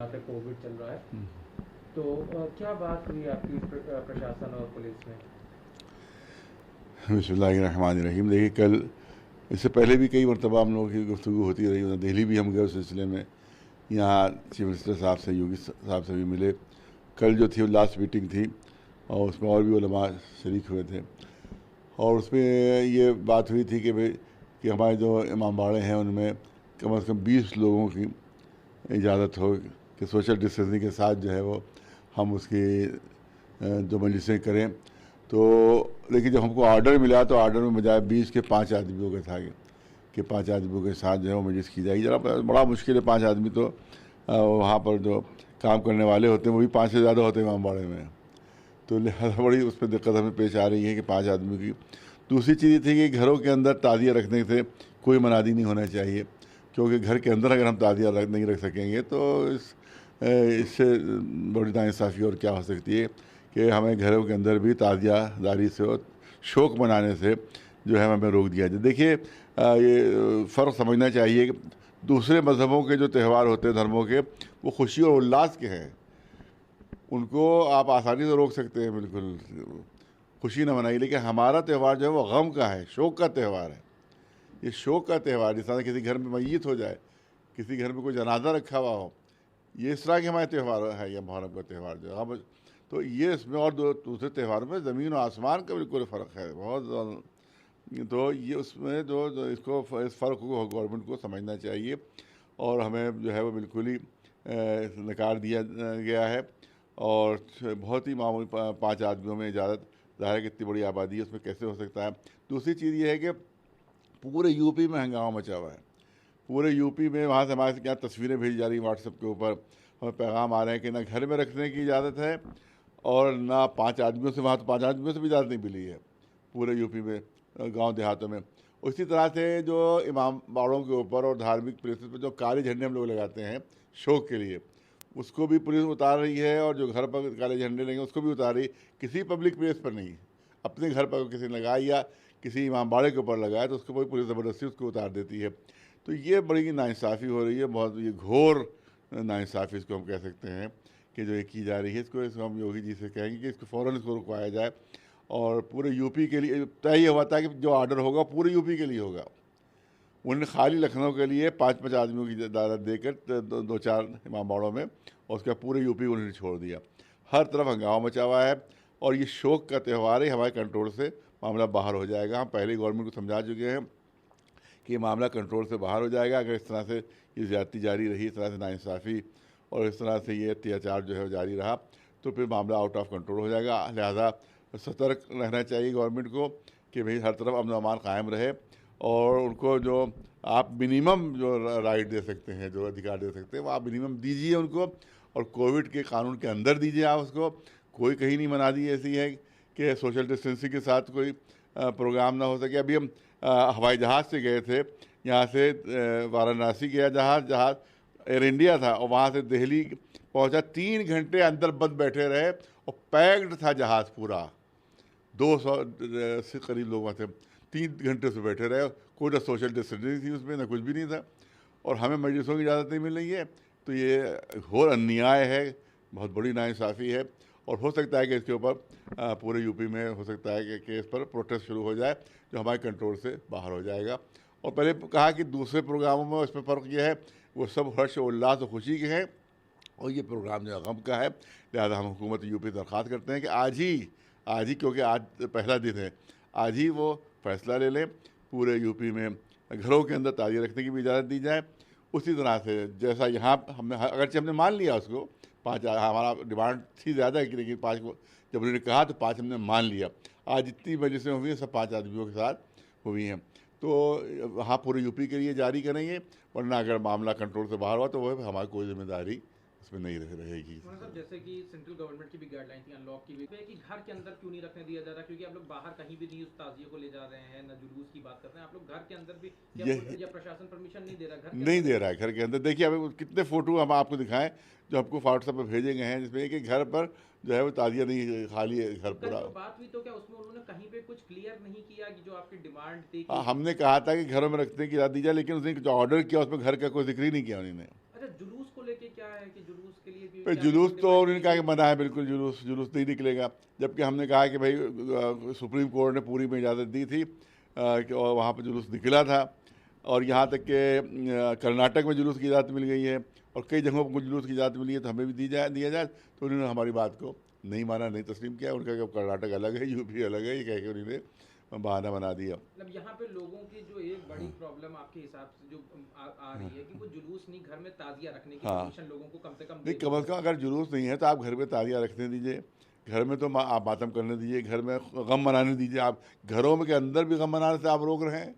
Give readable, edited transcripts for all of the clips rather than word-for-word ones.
जहाँ पे कोविड चल रहा है, तो क्या बात हुई आपकी प्रशासन और पुलिस में? बिस्मिल्लाहिर्रहमानिर्रहीम। देखिए, कल इससे पहले भी कई मरतबा हम लोगों की गुफ्तगू होती रही। उधर दिल्ली भी हम गए उस सिलसिले में, यहाँ चीफ मिनिस्टर साहब से, योगी साहब से भी मिले। कल जो थी वो लास्ट मीटिंग थी और उसमें और भी उलमा शरीक हुए थे और उसमें ये बात हुई थी कि भाई कि हमारे जो इमाम बाड़े हैं उनमें कम से कम 20 लोगों की इजाज़त हो कि सोशल डिस्टेंसिंग के साथ जो है वो हम उसकी जो मजलिसें करें। तो लेकिन जब हमको ऑर्डर मिला तो ऑर्डर में बजाय 20 के 5 आदमियों के था कि 5 आदमियों के साथ जो है वो मजलिस की जाएगी। ज़रा बड़ा मुश्किल है, 5 आदमी तो वहाँ पर जो काम करने वाले होते हैं वो भी 5 से ज़्यादा होते हैं इमामबाड़े में। तो लिहाजा बड़ी उस पर दिक्कत हमें पेश आ रही है कि 5 आदमी की। दूसरी चीज़ ये थी कि घरों के अंदर ताज़िया रखने से कोई मनादी नहीं होना चाहिए, क्योंकि घर के अंदर अगर हम ताज़िया नहीं रख सकेंगे तो इससे बड़ी नाइंसाफ़ी और क्या हो सकती है कि हमें घरों के अंदर भी ताज़ियादारी से और शौक़ मनाने से जो है हमें रोक दिया जाए। देखिए, ये फ़र्क समझना चाहिए कि दूसरे मज़हबों के जो त्यौहार होते हैं, धर्मों के, वो खुशी और उल्लास के हैं, उनको आप आसानी से रोक सकते हैं, बिल्कुल खुशी न मनाइए। लेकिन हमारा त्यौहार जो है वो गम का है, शोक का त्यौहार है। ये शोक का त्यौहार, जिस तरह किसी घर में मैयत हो जाए, किसी घर में कोई जनाजा रखा हुआ हो, ये इस तरह के हमारे त्यौहार है। ये मुहर्रम का त्यौहार जो है, तो ये इसमें और दूसरे त्योहारों में ज़मीन और आसमान का बिल्कुल फ़र्क है, बहुत। तो ये उसमें जो इसको इस फ़र्क को गवर्नमेंट को समझना चाहिए और हमें जो है वो बिल्कुल ही नकार दिया गया है। और बहुत ही मामूली 5 आदमियों में इजाज़त, ज़ाहिर है कि इतनी बड़ी आबादी है उसमें कैसे हो सकता है। दूसरी चीज़ ये है कि पूरे यूपी में हंगामा मचा हुआ है, पूरे यूपी में। वहाँ से हमारे से क्या तस्वीरें भेजी जा रही हैं व्हाट्सएप के ऊपर, हमें पैगाम आ रहे हैं कि ना घर में रखने की इजाज़त है और ना 5 आदमियों से, वहाँ तो 5 आदमियों से भी इजाज़त नहीं मिली है पूरे यूपी में, गांव देहातों में। उसी तरह से जो इमाम बाड़ों के ऊपर और धार्मिक प्लेसेस पर जो काले झंडे हम लोग लगाते हैं शौक के लिए, उसको भी पुलिस उतार रही है, और जो घर पर काले झंडे लगे उसको भी उतार रही है। किसी पब्लिक प्लेस पर नहीं, अपने घर पर किसी ने लगाया या किसी इमाम बाड़े के ऊपर लगाया तो उसको कोई पुलिस ज़बरदस्ती उसको उतार देती है। तो ये बड़ी नाइंसाफ़ी हो रही है, बहुत ये घोर नाइंसाफ़ी इसको हम कह सकते हैं कि जो ये की जा रही है। इसको हम योगी जी से कहेंगे कि इसको फ़ौरन इसको रुकवाया जाए और पूरे यूपी के लिए तय ये हुआ था कि जो ऑर्डर होगा पूरे यूपी के लिए होगा। उन्होंने खाली लखनऊ के लिए 5-5 आदमियों की इजाज़त देकर 2-4 इमाम बाड़ों में, और उसके बाद पूरे यूपी उन्होंने छोड़ दिया। हर तरफ हंगामा मचा हुआ है और ये शौक का त्यौहार है, हमारे कंट्रोल से मामला बाहर हो जाएगा। हम पहले गवर्नमेंट को समझा चुके हैं कि ये मामला कंट्रोल से बाहर हो जाएगा अगर इस तरह से ये ज़्यादती जारी रही, इस तरह से नाइंसाफ़ी और इस तरह से ये अत्याचार जो है जारी रहा, तो फिर मामला आउट ऑफ कंट्रोल हो जाएगा। लिहाजा सतर्क रहना चाहिए गवर्नमेंट को कि भाई हर तरफ अमन अमान कायम रहे, और उनको जो आप मिनिमम जो राइट दे सकते हैं, जो अधिकार दे सकते हैं, वो आप मिनिमम दीजिए उनको, और कोविड के कानून के अंदर दीजिए आप उसको। कोई कहीं नहीं मना दी ऐसी है कि सोशल डिस्टेंसिंग के साथ कोई प्रोग्राम ना हो सके। अभी हम हवाई जहाज़ से गए थे, यहाँ से वाराणसी गया जहाज़ एयर इंडिया था, और वहाँ से दिल्ली पहुँचा, 3 घंटे अंदर बंद बैठे रहे और पैक्ड था जहाज़ पूरा, 200 से करीब लोग वहाँ थे। 3 घंटे से बैठे रहे, कोई ना सोशल डिस्टेंसिंग थी उसमें, ना कुछ भी नहीं था, और हमें मजलिसों की इजाज़त नहीं मिल रही है। तो ये घोर अन्याय है, बहुत बड़ी नाइंसाफ़ी है, और हो सकता है कि इसके ऊपर पूरे यूपी में हो सकता है कि इस पर प्रोटेस्ट शुरू हो जाए, जो हमारे कंट्रोल से बाहर हो जाएगा। और पहले कहा कि दूसरे प्रोग्रामों में इसमें फ़र्क यह है, वो सब हर्ष उल्लास और खुशी के हैं, और ये प्रोग्राम जो है गम का है। लिहाजा हम हुकूमत यूपी दरख्वास्त करते हैं कि आज ही क्योंकि आज पहला दिन है, आज ही वो फैसला ले लें, पूरे यूपी में घरों के अंदर ताज़िया रखने की भी इजाज़त दी जाए। उसी तरह से जैसा यहाँ हमने, अगरचे हमने मान लिया उसको, 5 हमारा डिमांड थी ज़्यादा की, लेकिन 5 को जब उन्होंने कहा तो 5 हमने मान लिया। आज जितनी मजलिसें हुई हैं सब 5 आदमियों के साथ हुई हैं। तो हाँ, पूरे यूपी के लिए जारी करेंगे, वरना अगर मामला कंट्रोल से बाहर हुआ तो वह हमारी कोई जिम्मेदारी उसमें नहीं रहेगी। मतलब जैसे कि सेंट्रल गवर्नमेंट की भी गाइडलाइन थी अनलॉक की भी, कि घर के अंदर क्यों नहीं रखने दिया जा रहा, क्योंकि आप लोग बाहर कहीं भी नहीं उस ताजिए को ले जा रहे हैं, ना जुलूस की बात कर रहे हैं, आप लोग घर के अंदर भी या प्रशासन परमिशन नहीं दे रहा, घर नहीं दे रहा है घर के अंदर। देखिए, अभी कितने फ़ोटो हम आपको दिखाएं जो हमको व्हाट्सएप पर भेजे गए हैं, जिसमें कि घर पर जो है वो ताजिया नहीं, खाली है घर पूरा। जो बात हुई तो क्या उसमें उन्होंने कहीं पे कुछ क्लियर नहीं किया कि जो आपकी डिमांड थी? हमने कहा था कि घरों में रखने की इजाज़त दी जाए, लेकिन उसने जो ऑर्डर किया उसमें घर का कोई जिक्र ही नहीं किया उन्होंने। अच्छा, जुलूस को लेके क्या क्या है कि जुलूस के लिए भी पे क्या जुलूस कोई तो डिमांड उन्होंने की कहा कि गई? मना है, बिल्कुल जुलूस जुलूस नहीं निकलेगा। जबकि हमने कहा कि भाई सुप्रीम कोर्ट ने पूरी में इजाज़त दी थी और वहाँ पर जुलूस निकला था। और यहाँ तक कि कर्नाटक में जुलूस की इजाज़त मिल गई है और कई जगहों पर जुलूस की इजाज़त मिली है, तो हमें भी दिया जाए। तो उन्होंने हमारी बात को नहीं माना, नहीं तस्लीम किया। उनका कि कर्नाटक अलग है, यूपी अलग है, ये कह के उन्होंने बहाना बना दिया। मतलब यहाँ पे लोगों की जो एक बड़ी प्रॉब्लम आपके हिसाब से जो आ रही है कि वो जुलूस नहीं, घर में ताजिया रखने की हाँ, परमिशन लोगों को कम से कम नहीं, दे कम दी अज़ कम जाए। अगर जुलूस नहीं है तो आप घर में तालियां रखने दीजिए, घर में तो आप मातम करने दीजिए, घर में गम मनाने दीजिए। आप घरों में के अंदर भी गम मनाने से आप रोक रहे हैं,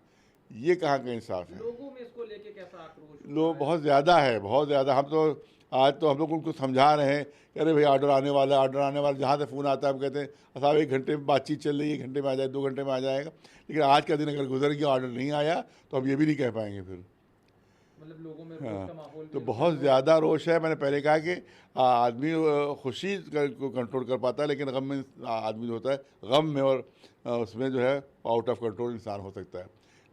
ये कहाँ का इंसाफ है। लोगों में इसको लेके कैसा आक्रोश हो रहा लोग है? बहुत ज़्यादा है, बहुत ज़्यादा। हम तो आज तो हम लोग उनको समझा रहे हैं कि अरे भाई ऑर्डर आने वाला है, ऑर्डर आने वाला। जहाँ से फ़ोन आता है हम कहते हैं साहब 1 घंटे में बातचीत चल रही है, 1 घंटे में आ जाए, 2 घंटे में आ जाएगा। लेकिन आज का दिन अगर गुजर गया, ऑर्डर नहीं आया, तो हम ये भी नहीं कह पाएंगे फिर। मतलब लोगों में रोष हाँ, का माहौल तो भी बहुत ज़्यादा रोष है। मैंने पहले कहा कि आदमी खुशी को कंट्रोल कर पाता है, लेकिन गम में आदमी जो होता है, गम में और उसमें जो है आउट ऑफ कंट्रोल इंसान हो सकता है।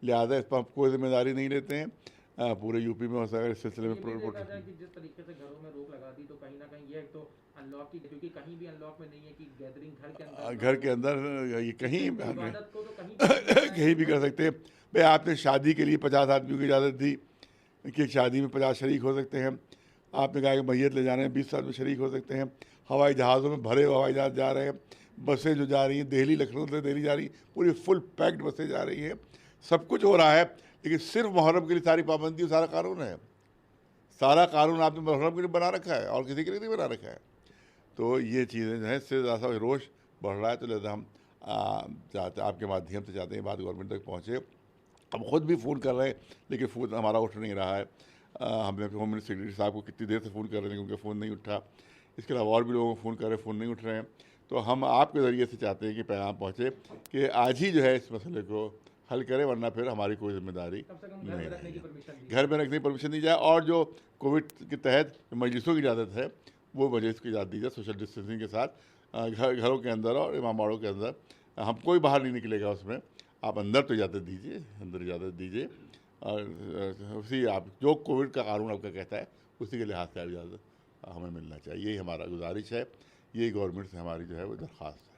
लिहाजा इस पर हम कोई जिम्मेदारी नहीं लेते हैं। पूरे यूपी में हो सकता है इस सिलसिले ये में भी देखा जाए कि जिस तरीके से घरों में रोक लगा दी, तो कहीं ना कहीं ये तो अनलॉक की, क्योंकि कहीं भी अनलॉक में नहीं है कि गैदरिंग घर के अंदर घर के अंदर ये कहीं इबादत को तो कहीं भी नहीं होता है, कहीं भी कर सकते हैं। भाई आपने शादी के लिए 50 आदमियों की इजाज़त दी कि एक शादी में 50 शरीक हो सकते हैं। आपने कहा कि मैयत ले जाने में 20 आदमी शरीक हो सकते हैं। हवाई जहाज़ों में भरे हवाई जहाज़ जा रहे हैं, बसें जो जा रही हैं, दिल्ली लखनऊ से दिल्ली जा रही, पूरी फुल पैक्ड बसें जा रही हैं। सब कुछ हो रहा है, लेकिन सिर्फ मुहर्रम के लिए सारी पाबंदी और सारा कानून है। सारा कानून आपने मुहर्रम के लिए बना रखा है और किसी के लिए नहीं बना रखा है। तो ये चीज़ें जो हैं, इससे ज़्यादा रोष बढ़ रहा है। तो लिहाजा हम चाहते, आपके माध्यम से चाहते हैं बात गवर्नमेंट तक पहुँचे। हम खुद भी फ़ोन कर रहे हैं, लेकिन फ़ोन हमारा उठ नहीं रहा है। हमने होम मिनिस्टर सेक्रेटरी साहब को कितनी देर से फ़ोन कर रहे हैं, लेकिन उनका फ़ोन नहीं उठा। इसके अलावा और भी लोगों को फ़ोन कर रहे हैं, फ़ोन नहीं उठ रहे हैं। तो हम आपके ज़रिए से चाहते हैं कि पैगाम पहुँचे कि आज ही जो है इस मसले को हल करें, वरना फिर हमारी कोई जिम्मेदारी कम से कम घर में रखने की परमिशन दी। घर में रखने की परमिशन दी जाए। और जो कोविड के तहत मजलिसों की इजाज़त है, वो मजलिस की इजाज़त दी जाए सोशल डिस्टेंसिंग के साथ, घरों के अंदर और इमामबाड़ों के अंदर। हम कोई बाहर नहीं निकलेगा उसमें। आप अंदर तो इजाज़त दीजिए, अंदर इजाज़त दीजिए। और उसी आप जो कोविड का कानून आपका कहता है, उसी के लिहाज से इजाज़त हमें मिलना चाहिए। यही हमारा गुजारिश है, यही गवर्नमेंट से हमारी जो है वो दरख्वास्त है।